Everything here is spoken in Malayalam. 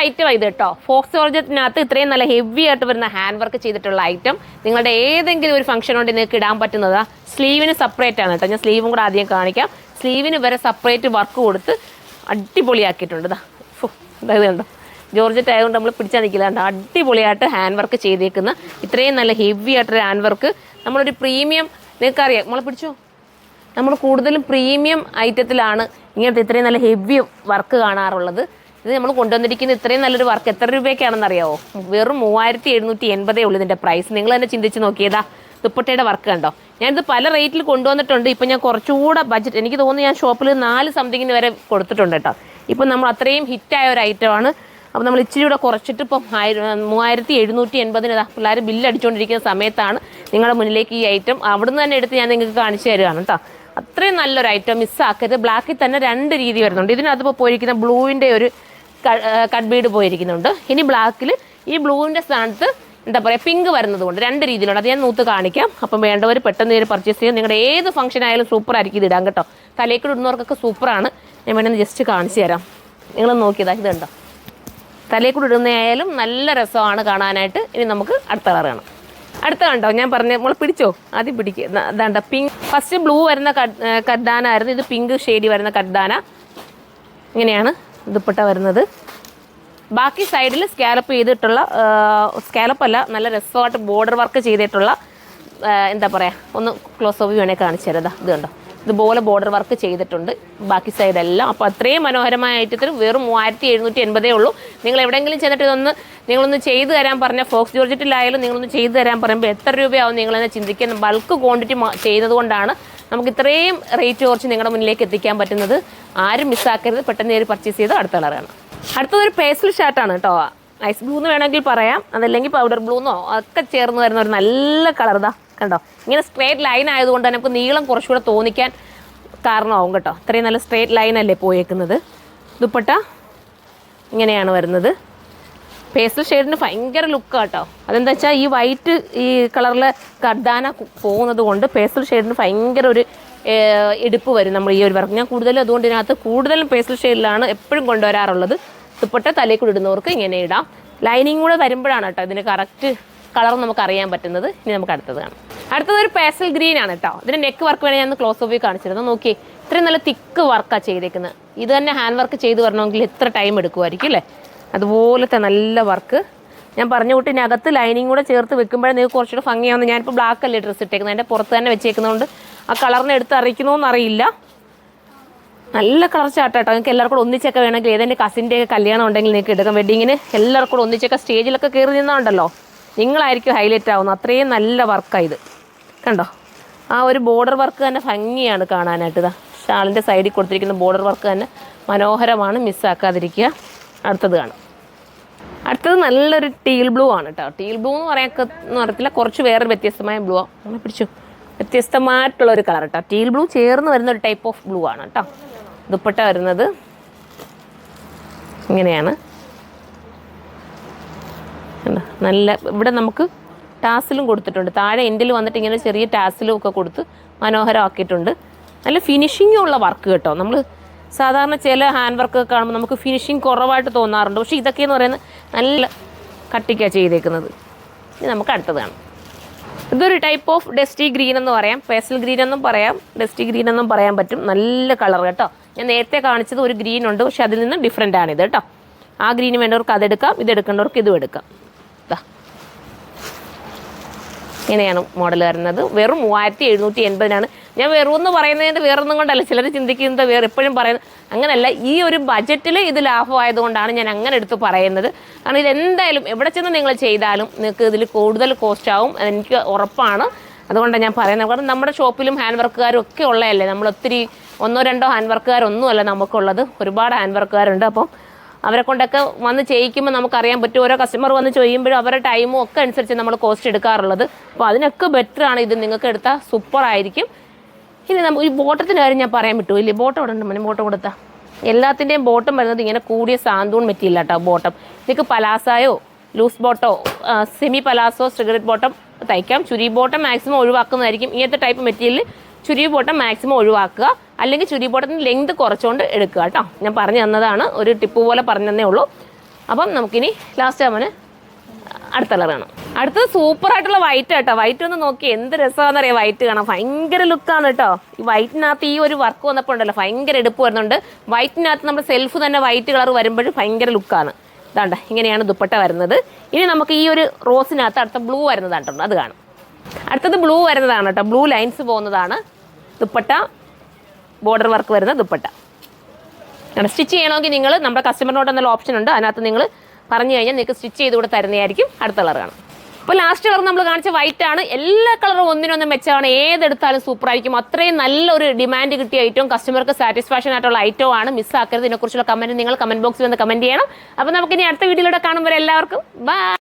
ഐറ്റം ഇത് കേട്ടോ. ഫോക്സ് ജോർജറ്റിനകത്ത് ഇത്രയും നല്ല ഹെവി ആയിട്ട് വരുന്ന ഹാൻഡ് വർക്ക് ചെയ്തിട്ടുള്ള ഐറ്റം. നിങ്ങളുടെ ഏതെങ്കിലും ഒരു ഫംഗ്ഷൻ കൊണ്ട് നിങ്ങൾക്ക് ഇടാൻ പറ്റുന്നതാ. സ്ലീവിന് സെപ്പറേറ്റ് ആണ് കേട്ടോ. ഞാൻ സ്ലീവും കൂടെ ആദ്യം കാണിക്കാം. സ്ലീവിന് വരെ സെപ്പറേറ്റ് വർക്ക് കൊടുത്ത് അടിപൊളിയാക്കിയിട്ടുണ്ട്. അതായത് കണ്ടോ, ജോർജറ്റ് ആയതുകൊണ്ട് നമ്മൾ പിടിച്ചാൽ നിൽക്കില്ല. കണ്ടോ, അടിപൊളിയായിട്ട് ഹാൻഡ് വർക്ക് ചെയ്തേക്കുന്ന ഇത്രയും നല്ല ഹെവി ആയിട്ടൊരു ഹാൻഡ് വർക്ക്. നമ്മളൊരു പ്രീമിയം, നിങ്ങൾക്കറിയാം നമ്മളെ പിടിച്ചോ, നമ്മൾ കൂടുതലും പ്രീമിയം ഐറ്റത്തിലാണ് ഇങ്ങനത്തെ ഇത്രയും നല്ല ഹെവി വർക്ക് കാണാറുള്ളത്. ഇത് നമ്മൾ കൊണ്ടുവന്നിരിക്കുന്ന ഇത്രയും നല്ലൊരു വർക്ക് എത്ര രൂപയ്ക്കാണെന്ന് അറിയാമോ? വെറും 3780 ഉള്ളൂ ഇതിൻ്റെ പ്രൈസ്. നിങ്ങൾ തന്നെ ചിന്തിച്ച് നോക്കിയതാ. ദുപ്പട്ടയുടെ വർക്ക് കണ്ടോ. ഞാനിത് പല റേറ്റിൽ കൊണ്ടുവന്നിട്ടുണ്ട്. ഇപ്പം ഞാൻ കുറച്ചുകൂടെ ബഡ്ജറ്റ്, എനിക്ക് തോന്നുന്നു ഞാൻ ഷോപ്പിൽ 4 സംതിങ്ങിന് വരെ കൊടുത്തിട്ടുണ്ട് കേട്ടോ. ഇപ്പം നമ്മൾ അത്രയും ഹിറ്റായ ഒരു ഐറ്റമാണ്. അപ്പോൾ നമ്മൾ ഇച്ചിരി കൂടെ കുറച്ചിട്ട് ഇപ്പം 3780 പിള്ളേർ ബില്ല് അടിച്ചുകൊണ്ടിരിക്കുന്ന സമയത്താണ് നിങ്ങളുടെ മുന്നിലേക്ക് ഈ ഐറ്റം അവിടുന്ന് തന്നെ എടുത്ത് ഞാൻ നിങ്ങൾക്ക് കാണിച്ചു തരികയാണ് കേട്ടോ. അത്രയും നല്ലൊരു ഐറ്റം, മിസ്സാക്കരുത്. ബ്ലാക്കിൽ തന്നെ 2 രീതി വരുന്നുണ്ട്. ഇതിനകത്തിപ്പോൾ പോയിരിക്കുന്ന ബ്ലൂവിൻ്റെ ഒരു കട്ട് ബീഡ് പോയിരിക്കുന്നുണ്ട്. ഇനി ബ്ലാക്കിൽ ഈ ബ്ലൂവിൻ്റെ സ്ഥാനത്ത് എന്താ പറയുക പിങ്ക് വരുന്നത് കൊണ്ട് 2 രീതിയിലുണ്ട്. അത് ഞാൻ നൂത്ത് കാണിക്കാം. അപ്പം വേണ്ടവർ പെട്ടെന്ന് ഇതിന് പർച്ചേസ് ചെയ്യും. നിങ്ങളുടെ ഏത് ഫംഗ്ഷൻ ആയാലും സൂപ്പറായിരിക്കും ഇത് ഇടാൻ കേട്ടോ. തലേക്കൂടെ ഇടുന്നവർക്കൊക്കെ സൂപ്പറാണ്. ഞാൻ വേണമെന്ന് ജസ്റ്റ് കാണിച്ചു തരാം. നിങ്ങൾ നോക്കിയതാ, ഇതുണ്ടോ, തലേക്കൂടെ ഇടുന്നതായാലും നല്ല രസമാണ് കാണാനായിട്ട്. ഇനി നമുക്ക് അടുത്ത കളർ കാണാം. അടുത്ത കണ്ടോ, ഞാൻ പറഞ്ഞ നമ്മൾ പിടിച്ചോ, ആദ്യം പിടിക്കുക. അതാണ്ട പിങ്ക്. ഫസ്റ്റ് ബ്ലൂ വരുന്ന കഡ്ഡാന ആയിരുന്നു. ഇത് പിങ്ക് ഷെയ്ഡി വരുന്ന കഡ്ഡാന. ഇങ്ങനെയാണ് ദുപ്പട്ട വരുന്നത്. ബാക്കി സൈഡിൽ സ്കാലപ്പ് ചെയ്തിട്ടുള്ള, സ്കാലപ്പല്ല, നല്ല രസമായിട്ട് ബോർഡർ വർക്ക് ചെയ്തിട്ടുള്ള എന്താ പറയുക, ഒന്ന് ക്ലോസ് ഓഫ് വേണേൽ കാണിച്ചു തരാം. ഇത് കണ്ടോ, ഇതുപോലെ ബോർഡർ വർക്ക് ചെയ്തിട്ടുണ്ട് ബാക്കി സൈഡെല്ലാം. അപ്പോൾ അത്രയും മനോഹരമായ ഐറ്റത്തിന് വെറും 3780 ഉള്ളൂ. നിങ്ങൾ എവിടെയെങ്കിലും ചെന്നിട്ട് നിങ്ങളൊന്ന് ചെയ്തു തരാൻ പറഞ്ഞാൽ, ഫോക്സ് ജോർജറ്റിലായാലും നിങ്ങളൊന്ന് ചെയ്തു തരാൻ പറയുമ്പോൾ എത്ര രൂപയാവും നിങ്ങളെന്നെ ചിന്തിക്കുന്ന. ബൾക്ക് ക്വാണ്ടിറ്റി ചെയ്യുന്നത് കൊണ്ടാണ് നമുക്ക് ഇത്രയും റേറ്റ് കുറച്ച് നിങ്ങളുടെ മുന്നിലേക്ക് എത്തിക്കാൻ പറ്റുന്നത്. ആരും മിസ്സാക്കരുത്, പെട്ടെന്ന് കയറി പർച്ചേസ് ചെയ്ത് അടുത്ത കളറാണ്. അടുത്തതൊരു പേസ്റ്റൽ ഷർട്ടാണ് കേട്ടോ. ഐസ് ബ്ലൂ എന്ന് വേണമെങ്കിൽ പറയാം, അതല്ലെങ്കിൽ പൗഡർ ബ്ലൂ എന്നോ ഒക്കെ ചേർന്ന് വരുന്ന ഒരു നല്ല കളർ. ഇതാ കണ്ടോ, ഇങ്ങനെ സ്ട്രേറ്റ് ലൈൻ ആയതുകൊണ്ട് നമുക്ക് നീളം കുറച്ചുകൂടെ തോന്നിക്കാൻ കാരണമാവും കേട്ടോ. അത്രയും നല്ല സ്ട്രേറ്റ് ലൈനല്ലേ പോയേക്കുന്നത്. ദുപ്പട്ട ഇങ്ങനെയാണ് വരുന്നത്. പേസ്റ്റൽ ഷെയ്ഡിന് ഭയങ്കര ലുക്കാണ് കേട്ടോ. അതെന്താ വെച്ചാൽ ഈ വൈറ്റ് ഈ കളറിലെ കർദാന പോകുന്നത് കൊണ്ട് പേസ്റ്റൽ ഷെയ്ഡിന് ഭയങ്കര ഒരു എടുപ്പ് വരും നമ്മൾ ഈ ഒരു വർക്ക്. ഞാൻ കൂടുതലും അതുകൊണ്ട് ഇതിനകത്ത് കൂടുതലും പേസ്റ്റൽ ഷെയ്ഡിലാണ് എപ്പോഴും കൊണ്ടുവരാറുള്ളത്. ദുപ്പട്ട തലയിൽ കൂടെ ഇടുന്നവർക്ക് ഇങ്ങനെ ഇടാം. ലൈനിങ് കൂടെ വരുമ്പോഴാണ് കേട്ടോ ഇതിന് കറക്റ്റ് കളർ നമുക്ക് അറിയാൻ പറ്റുന്നത്. ഇനി നമുക്ക് അടുത്തത് കാണാം. അടുത്തതൊരു പേസ്റ്റൽ ഗ്രീൻ ആണ് കേട്ടോ. ഇതിൻ്റെ നെക്ക് വർക്ക് വേണമെങ്കിൽ ഞാൻ ക്ലോസ് ഓഫ് കാണിച്ചിരുന്നു. നോക്കിയേ, ഇത്രയും നല്ല തിക്ക് വർക്കാണ് ചെയ്തേക്കുന്നത്. ഇത് തന്നെ ഹാൻഡ് വർക്ക് ചെയ്ത് വരണമെങ്കിൽ എത്ര ടൈം എടുക്കുമായിരിക്കും അല്ലേ? അതുപോലത്തെ നല്ല വർക്ക്. ഞാൻ പറഞ്ഞ കൂട്ടിനകത്ത് ലൈനിങ് കൂടെ ചേർത്ത് വെക്കുമ്പോഴേ നിങ്ങൾക്ക് കുറച്ചുകൂടെ ഭംഗിയാവുന്ന. ഞാനിപ്പോൾ ബ്ലാക്ക് അല്ലേ ഡ്രസ്സ് ഇട്ടേക്കുന്നത്, അതിൻ്റെ പുറത്ത് തന്നെ വെച്ചേക്കുന്നതുകൊണ്ട് ആ കളറിനെ എടുത്ത് അറിയിക്കണമെന്ന് അറിയില്ല. നല്ല കളർ ചാട്ടാട്ടോ. നിങ്ങൾക്ക് എല്ലാവർക്കും ഒന്നിച്ചൊക്കെ വേണമെങ്കിൽ ഏതെങ്കിലും കസിൻ്റെ കല്യാണം ഉണ്ടെങ്കിൽ നിങ്ങൾക്ക് എടുക്കാം. വെഡിങ്ങിന് എല്ലാവർക്കും ഒന്നിച്ചൊക്കെ സ്റ്റേജിലൊക്കെ കയറി നിന്നുണ്ടല്ലോ, നിങ്ങളായിരിക്കും ഹൈലൈറ്റ് ആവുന്നത്. അത്രയും നല്ല വർക്കാണ് ഇത്. കണ്ടോ, ആ ഒരു ബോർഡർ വർക്ക് തന്നെ ഭംഗിയാണ് കാണാനായിട്ട്. ഇതാ ഷാളിൻ്റെ സൈഡിൽ കൊടുത്തിരിക്കുന്ന ബോർഡർ വർക്ക് തന്നെ മനോഹരമാണ്, മിസ്സാക്കാതിരിക്കുക. അടുത്തത് കാണാം. അടുത്തത് നല്ലൊരു ടീൽ ബ്ലൂ ആണ് കേട്ടോ. ടീൽ ബ്ലൂ എന്ന് പറയത്തില്ല, കുറച്ച് വേറൊരു വ്യത്യസ്തമായ ബ്ലൂ ആണ്. അങ്ങനെ പിടിച്ചു, വ്യത്യസ്തമായിട്ടുള്ളൊരു കളർ കേട്ടോ. ടീൽ ബ്ലൂ ചേർന്ന് വരുന്ന ഒരു ടൈപ്പ് ഓഫ് ബ്ലൂ ആണ് കേട്ടോ. ദുപ്പട്ട വരുന്നത് ഇങ്ങനെയാണ്. നല്ല ഇവിടെ നമുക്ക് ടാസിലും കൊടുത്തിട്ടുണ്ട്. താഴെ എൻഡിൽ വന്നിട്ട് ഇങ്ങനെ ചെറിയ ടാസിലും ഒക്കെ കൊടുത്ത് മനോഹരമാക്കിയിട്ടുണ്ട്. നല്ല ഫിനിഷിങ്ങും ഉള്ള വർക്ക് കേട്ടോ. നമ്മൾ സാധാരണ ചില ഹാൻഡ് വർക്ക് കാണുമ്പോൾ നമുക്ക് ഫിനിഷിങ് കുറവായിട്ട് തോന്നാറുണ്ട്. പക്ഷേ ഇതൊക്കെയെന്ന് പറയുന്നത് നല്ല കട്ടിക്കാണ് ചെയ്തേക്കുന്നത്. ഇനി നമുക്ക് അടുത്തത് കാണാം. ഇതൊരു ടൈപ്പ് ഓഫ് ഡസ്റ്റി ഗ്രീൻ എന്ന് പറയാം, പേസ്റ്റൽ ഗ്രീൻ എന്നും പറയാം, ഡസ്റ്റി ഗ്രീൻ എന്നും പറയാൻ പറ്റും. നല്ല കളർ കേട്ടോ. ഞാൻ നേരത്തെ കാണിച്ചത് ഒരു ഗ്രീൻ ഉണ്ട്, പക്ഷെ അതിൽ നിന്ന് ഡിഫറെൻ്റ് ആണിത് കേട്ടോ. ആ ഗ്രീന് വേണ്ടവർക്ക് അതെടുക്കാം, ഇതെടുക്കേണ്ടവർക്ക് ഇതും എടുക്കാം. ഇങ്ങനെയാണ് മോഡൽ വരുന്നത്. വെറും 3780 ഞാൻ വെറും എന്ന് പറയുന്നതിൻ്റെ വേറൊന്നും കൊണ്ടല്ല. ചിലർ ചിന്തിക്കുന്നത് വേറെ എപ്പോഴും പറയുന്നത് അങ്ങനെയല്ല. ഈ ഒരു ബജറ്റിൽ ഇത് ലാഭമായതുകൊണ്ടാണ് ഞാൻ അങ്ങനെ എടുത്ത് പറയുന്നത്. കാരണം ഇതെന്തായാലും എവിടെ ചെന്ന് നിങ്ങൾ ചെയ്താലും നിങ്ങൾക്ക് ഇതിൽ കൂടുതൽ കോസ്റ്റ് ആവും, എനിക്ക് ഉറപ്പാണ്. അതുകൊണ്ടാണ് ഞാൻ പറയുന്നത്. കാരണം നമ്മുടെ ഷോപ്പിലും ഹാൻഡ് വർക്കുകാരും ഒക്കെ ഉള്ളതല്ലേ. നമ്മൾ ഒത്തിരി 1-2 ഹാൻഡ് വർക്കുകാരൊന്നുമല്ല നമുക്കുള്ളത്, ഒരുപാട് ഹാൻഡ് വർക്കുകാരുണ്ട്. അപ്പം അവരെ കൊണ്ടൊക്കെ വന്ന് ചെയ്യിക്കുമ്പോൾ നമുക്കറിയാൻ പറ്റും. ഓരോ കസ്റ്റമർ വന്ന് ചെയ്യുമ്പോഴും അവരുടെ ടൈമും ഒക്കെ അനുസരിച്ച് നമ്മൾ കോസ്റ്റ് എടുക്കാറുള്ളത്. അപ്പോൾ അതിനൊക്കെ ബെറ്ററാണ് ഇത്. നിങ്ങൾക്ക് എടുത്താൽ സൂപ്പറായിരിക്കും. ഇനി നമുക്ക് ഈ ബോട്ടത്തിൻ്റെ കാര്യം ഞാൻ പറയാൻ പറ്റുമോ ഇല്ലേ? ബോട്ടം ഇവിടെ ഉണ്ട്, മണി ബോട്ടം കൊടുത്താൽ എല്ലാത്തിൻ്റെയും ബോട്ടം വരുന്നത് ഇങ്ങനെ കൂടിയ സാന്തൂൺ മെറ്റീരിയൽ കേട്ടോ. ബോട്ടം നിങ്ങൾക്ക് പലാസായോ ലൂസ് ബോട്ടോ സെമി പലാസോ സിഗരറ്റ് ബോട്ടം തയ്ക്കാം. ചുരി ബോട്ടം മാക്സിമം ഒഴിവാക്കുന്നതായിരിക്കും. ഇങ്ങനത്തെ type material churi bottom maximum ഒഴിവാക്കുക, അല്ലെങ്കിൽ ചുരി ബോട്ടത്തിൻ്റെ ലെങ്ത് കുറച്ചുകൊണ്ട് എടുക്കുക കേട്ടോ. ഞാൻ പറഞ്ഞു തന്നതാണ്, ഒരു ടിപ്പ് പോലെ പറഞ്ഞു തന്നേ ഉള്ളൂ. അപ്പം നമുക്കിനി ലാസ്റ്റ് അവന് അടുത്ത കളർ കാണാം. അടുത്തത് സൂപ്പറായിട്ടുള്ള വൈറ്റ് കേട്ടോ. വൈറ്റ് ഒന്ന് നോക്കി എന്ത് രസമാണെന്ന് അറിയാം. വൈറ്റ് കാണാം, ഭയങ്കര ലുക്കാണ് കേട്ടോ. ഈ വൈറ്റിനകത്ത് ഈ ഒരു വർക്ക് വന്നപ്പോൾ ഉണ്ടല്ലോ ഭയങ്കര എടുപ്പ് വരുന്നുണ്ട്. വൈറ്റിനകത്ത് നമ്മൾ സെൽഫ് തന്നെ വൈറ്റ് കളർ വരുമ്പോഴും ഭയങ്കര ലുക്കാണ്. ഇതാണ്ട ഇങ്ങനെയാണ് ദുപ്പട്ട വരുന്നത്. ഇനി നമുക്ക് ഈ ഒരു റോസിനകത്ത് അടുത്ത ബ്ലൂ വരുന്നതാണ്, അത് കാണും. അടുത്തത് ബ്ലൂ വരുന്നതാണ് കേട്ടോ. ബ്ലൂ ലൈൻസ് പോകുന്നതാണ് ദുപ്പട്ട, ബോർഡർ വർക്ക് വരുന്ന ദുപ്പട്ട. സ്റ്റിച്ച് ചെയ്യണമെങ്കിൽ നിങ്ങൾ നമ്മുടെ കസ്റ്റമറിനോട് എന്നുള്ള ഓപ്ഷൻ ഉണ്ട്, അതിനകത്ത് നിങ്ങൾ പറഞ്ഞു കഴിഞ്ഞാൽ നിങ്ങൾക്ക് സ്റ്റിച്ച് ചെയ്ത് കൂടെ തരുന്നതായിരിക്കും. അടുത്ത കളർ കാണും. അപ്പോൾ ലാസ്റ്റ് കളർ നമ്മൾ കാണിച്ച വൈറ്റ് ആണ്. എല്ലാ കളറും ഒന്നിനൊന്നും മെച്ചമാണ്, ഏതെടുത്താലും സൂപ്പർ ആയിരിക്കും. അത്രയും നല്ലൊരു ഡിമാൻഡ് കിട്ടിയ ഐറ്റവും കസ്റ്റമർക്ക് സാറ്റിസ്ഫാക്ഷൻ ആയിട്ടുള്ള ഐറ്റവും ആണ്. മിസ്സാക്കരുത്. ഇതിനെക്കുറിച്ചുള്ള കമൻറ്റ് നിങ്ങൾ കമൻറ്റ് ബോക്സിൽ ഒന്ന് കമൻറ്റ് ചെയ്യണം. അപ്പോൾ നമുക്കിനി അടുത്ത വീഡിയോയിലൂടെ കാണുമ്പോൾ എല്ലാവർക്കും ബൈ.